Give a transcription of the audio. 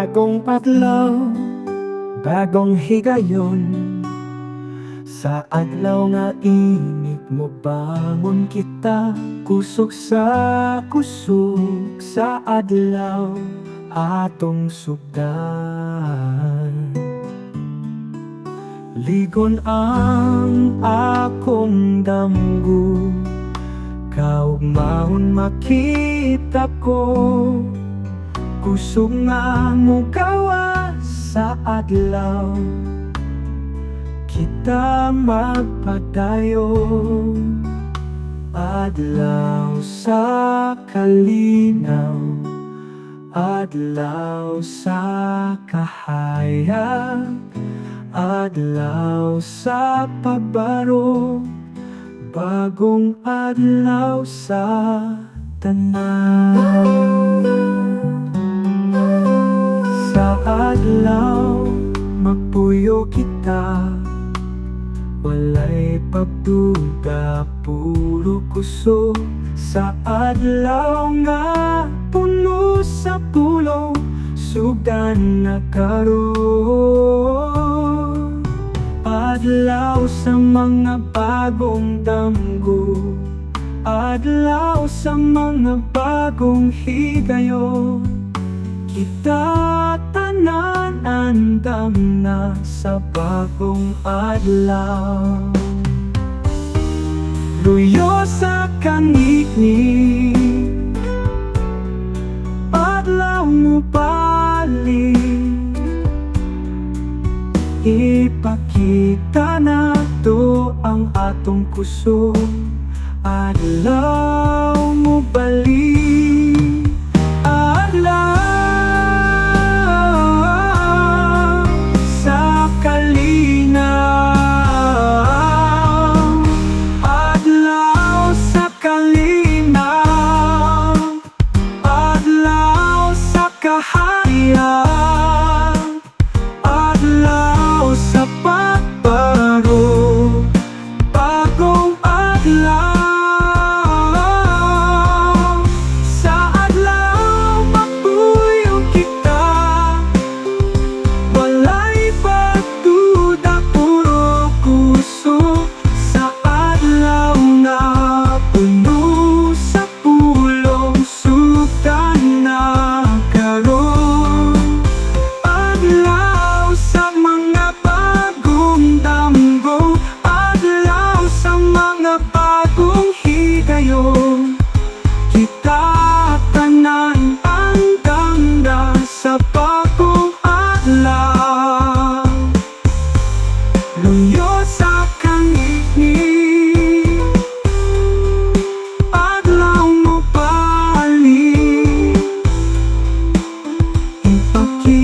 Bagong adlaw, bagong higayon. Sa adlaw nga init mo bangon kita, kusog sa adlaw atong sugdan. Ligon ang akong damgo, kaugmahon makita ko. Kusog nga mo gawas sa adlaw, kita magpadayon. Adlaw sa kalinaw, adlaw sa kahayag, adlaw sa pagbaro, bagong adlaw sa tanan. Sa adlaw magpuyo kita, walay pagduda, puro kusog. Sa adlaw nga puno sa pulong, sugdan na karon. Adlaw sa mga bagong damgo, adlaw sa mga bagong higayon. Kita tanan andam na sa bagong adlaw. Luyo sa kangitni, adlaw mo balik. Ipakita na to ang atong kusog, adlaw mo balik. Adlaw sa kalinaw, adlaw sa kalinaw, adlaw sa kahayag, adlaw sa pagbaro, bagong adlaw. Kita tanan ang ganda sa bagong adlaw. Luyo sa kangitni, adlaw mo balik. Ipakita